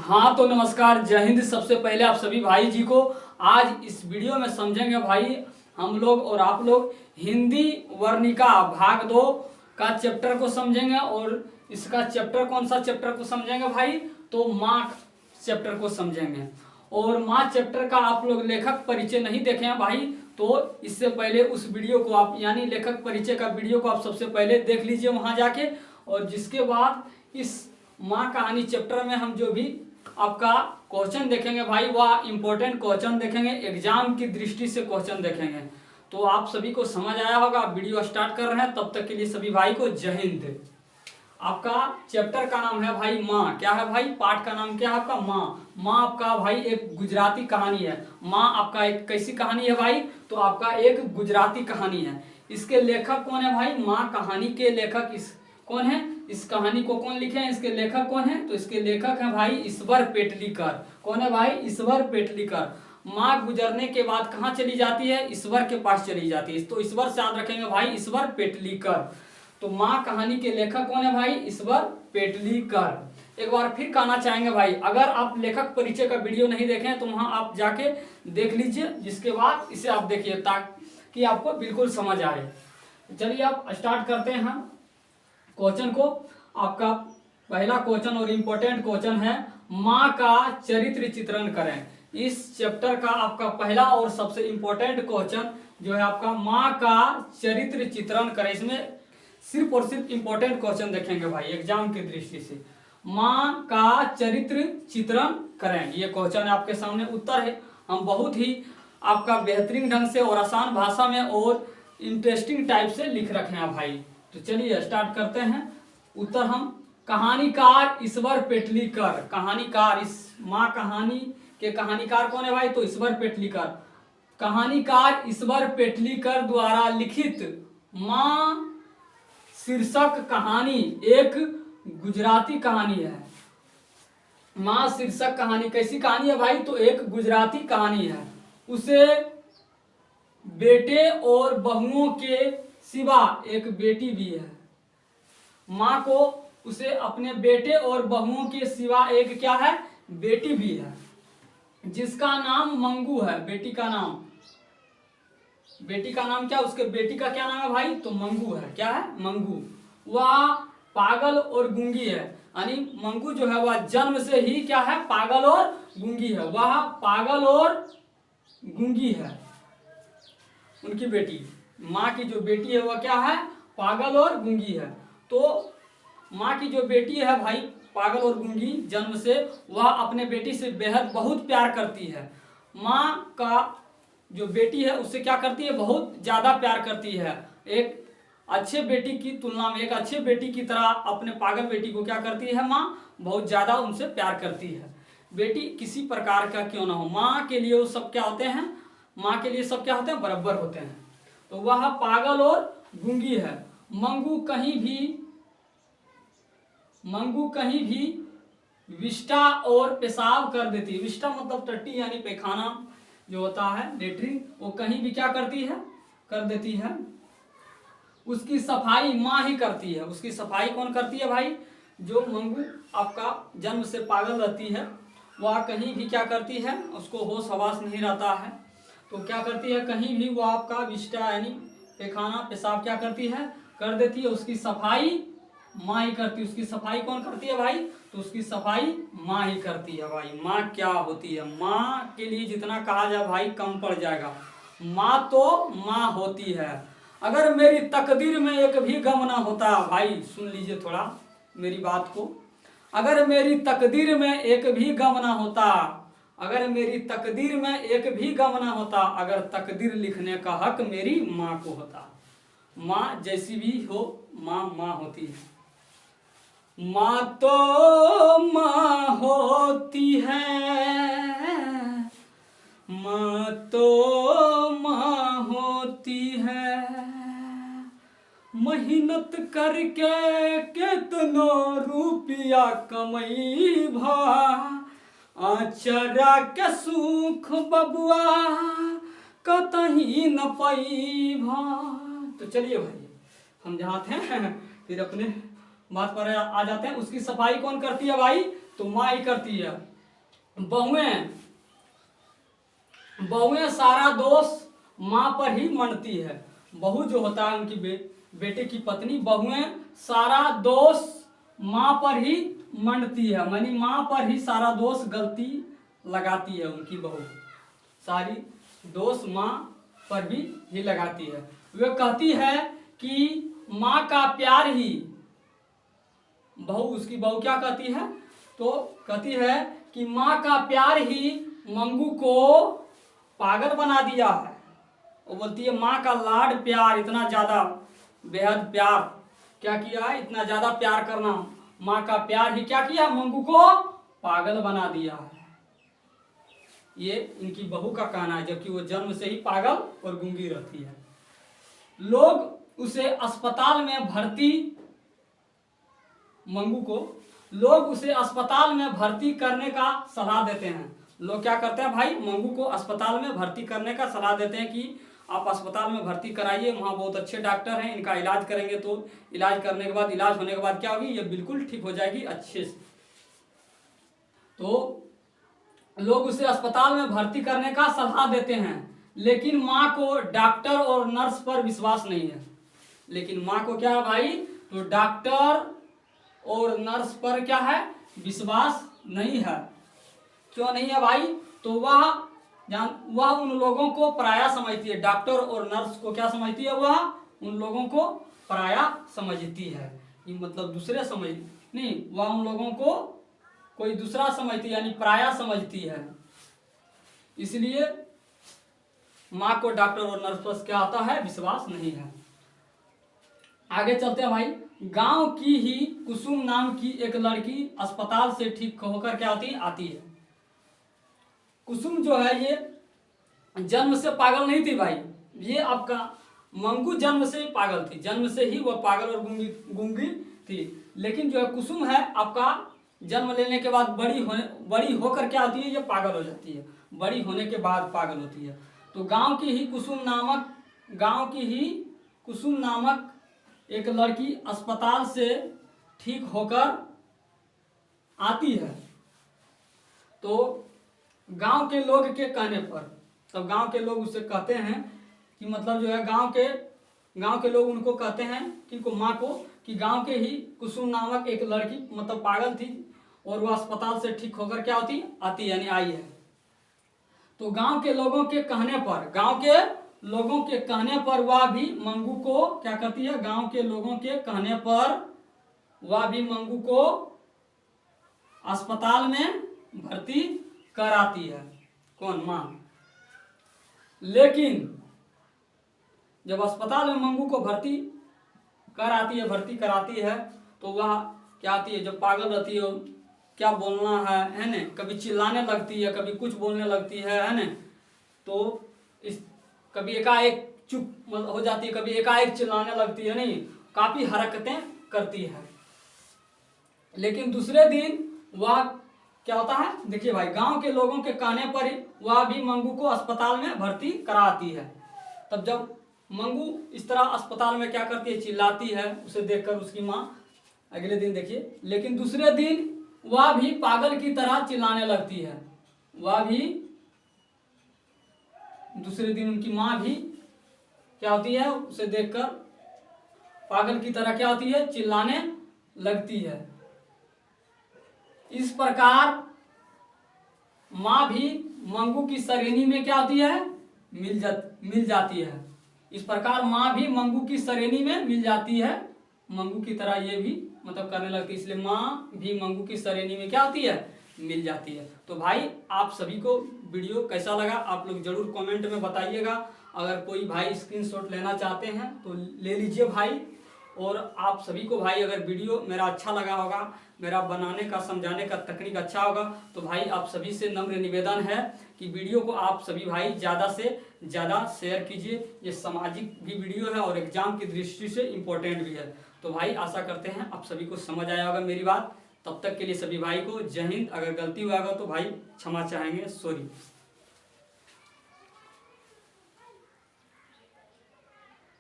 हाँ तो नमस्कार, जय हिंद। सबसे पहले आप सभी भाई जी को आज इस वीडियो में समझेंगे भाई हम लोग और आप लोग हिंदी वर्णिका भाग 2 का चैप्टर को समझेंगे। और इसका चैप्टर कौन सा चैप्टर को समझेंगे भाई? तो माँ चैप्टर को समझेंगे। और माँ चैप्टर का आप लोग लेखक परिचय नहीं देखे हैं भाई, तो इससे पहले उस वीडियो को आप यानी लेखक परिचय का वीडियो को आप सबसे पहले देख लीजिए वहाँ जाके। और जिसके बाद इस माँ कहानी चैप्टर में हम जो भी आपका क्वेश्चन देखेंगे भाई, वह इंपॉर्टेंट क्वेश्चन देखेंगे, एग्जाम की दृष्टि से क्वेश्चन देखेंगे। तो आप सभी को समझ आया होगा। वीडियो स्टार्ट कर रहे हैं, तब तक के लिए सभी भाई को जय हिंद। आपका चैप्टर का नाम है भाई माँ। क्या है भाई? पाठ का नाम क्या है आपका? माँ। माँ आपका भाई एक गुजराती कहानी है। माँ आपका एक कैसी कहानी है भाई? तो आपका एक गुजराती कहानी है। इसके लेखक कौन है भाई? माँ कहानी के लेखक कौन है? इस कहानी को कौन लिखे हैं? इसके लेखक कौन है? तो इसके लेखक हैं भाई ईश्वर पेटलीकर। कौन है भाई? ईश्वर पेटलीकर। माँ गुजरने के बाद कहाँ चली जाती है? ईश्वर के पास चली जाती है। तो ईश्वर से याद रखेंगे भाई, ईश्वर पेटलीकर। तो माँ कहानी के लेखक कौन है भाई? ईश्वर पेटलीकर। एक बार फिर कहना चाहेंगे भाई, अगर आप लेखक परिचय का वीडियो नहीं देखे हैं तो वहां आप जाके देख लीजिए, जिसके बाद इसे आप देखिए ताकि आपको बिल्कुल समझ आए। चलिए आप स्टार्ट करते हैं क्वेश्चन को। आपका पहला क्वेश्चन और इम्पोर्टेंट क्वेश्चन है, माँ का चरित्र चित्रण करें। इस चैप्टर का आपका पहला और सबसे इम्पोर्टेंट क्वेश्चन जो है आपका, माँ का चरित्र चित्रण करें। इसमें सिर्फ और सिर्फ इम्पोर्टेंट क्वेश्चन देखेंगे भाई एग्जाम की दृष्टि से। माँ का चरित्र चित्रण करें, ये क्वेश्चन आपके सामने उत्तर है। हम बहुत ही आपका बेहतरीन ढंग से और आसान भाषा में और इंटरेस्टिंग टाइप से लिख रखे हैं भाई। तो चलिए स्टार्ट करते हैं। उत्तर हम, कहानीकार ईश्वर पेटलीकर। कहानीकार, इस माँ कहानी के कहानीकार कौन है भाई? तो ईश्वर पेटलीकर। कहानीकार ईश्वर पेटलीकर द्वारा लिखित माँ शीर्षक कहानी एक गुजराती कहानी है। माँ शीर्षक कहानी कैसी कहानी है भाई? तो एक गुजराती कहानी है। उसे बेटे और बहुओं के सिवा एक बेटी भी है। माँ को उसे अपने बेटे और बहुओं के सिवा एक क्या है? बेटी भी है, जिसका नाम मंगू है। बेटी का नाम क्या? उसके बेटी का क्या नाम है भाई? तो मंगू है। क्या है? मंगू। वह पागल और गूंगी है। यानी मंगू जो है वह जन्म से ही क्या है? पागल और गूंगी है। वह पागल और गूंगी है। उनकी बेटी, माँ की जो बेटी है वह क्या है? पागल और गूंगी है। तो माँ की जो बेटी है भाई पागल और गूंगी जन्म से, वह अपने बेटी से बेहद बहुत प्यार करती है। माँ का जो बेटी है उससे क्या करती है? बहुत ज़्यादा प्यार करती है। एक अच्छे बेटी की तुलना में, एक अच्छे बेटी की तरह अपने पागल बेटी को क्या करती है? माँ बहुत ज़्यादा उनसे प्यार करती है। बेटी किसी प्रकार का क्यों ना हो, माँ के लिए वो सब क्या होते हैं? माँ के लिए सब क्या होते हैं? बराबर होते हैं। तो वह पागल और गूंगी है। मंगू कहीं भी विष्टा और पेशाब कर देती है। विष्टा मतलब टट्टी यानी पैखाना जो होता है, लेटरिन, वो कहीं भी क्या करती है? कर देती है। उसकी सफाई माँ ही करती है। उसकी सफाई कौन करती है भाई? जो मंगू आपका जन्म से पागल रहती है, वह कहीं भी क्या करती है? उसको होश हवास नहीं रहता है, तो क्या करती है? कहीं भी वो आपका विष्टा यानी पैखाना पेशाब क्या करती है? कर देती है। उसकी सफाई माँ ही करती है। उसकी सफाई कौन करती है भाई? तो उसकी सफाई माँ ही करती है भाई। माँ क्या होती है? माँ के लिए जितना कहा जाए भाई कम पड़ जाएगा। माँ तो माँ होती है। अगर मेरी तकदीर में एक भी गम ना होता, भाई सुन लीजिए थोड़ा मेरी बात को। अगर मेरी तकदीर में एक भी गम ना होता, अगर मेरी तकदीर में एक भी गम ना होता, अगर तकदीर लिखने का हक मेरी माँ को होता। माँ जैसी भी हो, माँ माँ होती है। माँ तो माँ होती है, माँ तो माँ होती है। मेहनत करके कितनो रुपया कमई भा, आचरा के सुख बबुआ कतही न पई भा। तो चलिए भाई हम जाते हैं फिर अपने बात पर आ जाते हैं। उसकी सफाई कौन करती है भाई? तो माँ ही करती है। बहुएं बहुएं सारा दोष माँ पर ही मंडती है। बहू जो होता है उनकी बेटे की पत्नी, बहुएं सारा दोष माँ पर ही मंडती है, मानी माँ पर ही सारा दोष गलती लगाती है। उनकी बहू सारी दोष माँ पर भी ही लगाती है। वे कहती है कि माँ का प्यार ही, बहू उसकी बहू क्या कहती है, तो कहती है कि माँ का प्यार ही मंगू को पागल बना दिया है। वो बोलती है माँ का लाड प्यार, इतना ज़्यादा बेहद प्यार क्या किया है, इतना ज़्यादा प्यार करना, माँ का प्यार ही क्या किया, मंगू को पागल बना दिया है। ये इनकी बहू का कहना है, जबकि वो जन्म से ही पागल और गूंगी रहती है। लोग उसे अस्पताल में भर्ती, मंगू को लोग उसे अस्पताल में भर्ती करने का सलाह देते हैं। लोग क्या करते हैं भाई, मंगू को अस्पताल में भर्ती करने का सलाह देते हैं कि आप अस्पताल में भर्ती कराइए, वहाँ बहुत अच्छे डॉक्टर हैं, इनका इलाज करेंगे तो इलाज करने के बाद, इलाज होने के बाद क्या होगी, ये बिल्कुल ठीक हो जाएगी अच्छे से। तो लोग उसे अस्पताल में भर्ती करने का सलाह देते हैं, लेकिन माँ को डॉक्टर और नर्स पर विश्वास नहीं है। लेकिन माँ को क्या है भाई, तो डॉक्टर और नर्स पर क्या है, विश्वास नहीं है। क्यों नहीं है भाई, तो वह उन लोगों को पराया समझती है। डॉक्टर और नर्स को क्या समझती है, वह उन लोगों को पराया समझती है। ये मतलब दूसरे समझ नहीं, वह उन लोगों को कोई दूसरा समझती है, यानी पराया समझती है। इसलिए माँ को डॉक्टर और नर्स पर क्या आता है, विश्वास नहीं है। आगे चलते हैं भाई। गांव की ही कुसुम नाम की एक लड़की अस्पताल से ठीक होकर क्या होती आती है। कुसुम जो है ये जन्म से पागल नहीं थी भाई, ये आपका मंगू जन्म से ही पागल थी, जन्म से ही वह पागल और गूंगी थी। लेकिन जो है कुसुम है आपका जन्म लेने के बाद बड़ी होकर क्या होती है, ये पागल हो जाती है, बड़ी होने के बाद पागल होती है। तो गांव की ही कुसुम नामक एक लड़की अस्पताल से ठीक होकर आती है। तो गांव के लोग के कहने पर, तब गांव के लोग उससे कहते हैं कि मतलब जो है गांव के लोग उनको कहते हैं कि माँ को कि गांव के ही कुसुम नामक एक लड़की मतलब पागल थी और वो अस्पताल से ठीक होकर क्या होती आती यानी आई है। तो गांव के लोगों के कहने पर वह भी मंगू को क्या करती है, गांव के लोगों के कहने पर वह भी मंगू को अस्पताल में भर्ती कराती है। कौन, माँ। लेकिन जब अस्पताल में मंगू को भर्ती कराती है तो वह क्या आती है, जब पागल रहती है, क्या बोलना है ना, कभी चिल्लाने लगती है, कभी कुछ बोलने लगती है ना। तो इस कभी एकाएक चुप हो जाती है, कभी एकाएक चिल्लाने लगती है, नहीं, काफी हरकतें करती है। लेकिन दूसरे दिन वह क्या होता है, देखिए भाई, गांव के लोगों के कहने पर वह भी मंगू को अस्पताल में भर्ती कराती है। तब जब मंगू इस तरह अस्पताल में क्या करती है, चिल्लाती है, उसे देखकर उसकी माँ अगले दिन देखिए, लेकिन दूसरे दिन वह भी पागल की तरह चिल्लाने लगती है। वह भी दूसरे दिन उनकी माँ भी क्या होती है, उसे देखकर पागल की तरह क्या होती है, चिल्लाने लगती है। इस प्रकार माँ भी मंगू की श्रेणी में क्या होती है, मिल जाती है। इस प्रकार माँ भी मंगू की श्रेणी में मिल जाती है, मंगू की तरह ये भी मतलब करने लगती है, इसलिए माँ भी मंगू की श्रेणी में क्या होती है, मिल जाती है। तो भाई आप सभी को वीडियो कैसा लगा आप लोग जरूर कमेंट में बताइएगा। अगर कोई भाई स्क्रीनशॉट लेना चाहते हैं तो ले लीजिए भाई। और आप सभी को भाई अगर वीडियो मेरा अच्छा लगा होगा, मेरा बनाने का समझाने का तकनीक अच्छा होगा, तो भाई आप सभी से नम्र निवेदन है कि वीडियो को आप सभी भाई ज़्यादा से ज़्यादा शेयर कीजिए। ये सामाजिक भी वीडियो है और एग्जाम की दृष्टि से इम्पोर्टेंट भी है। तो भाई आशा करते हैं आप सभी को समझ आया होगा मेरी बात। तब तक के लिए सभी भाई को जय हिंद। अगर गलती हुआ होगा तो भाई क्षमा चाहेंगे, सॉरी।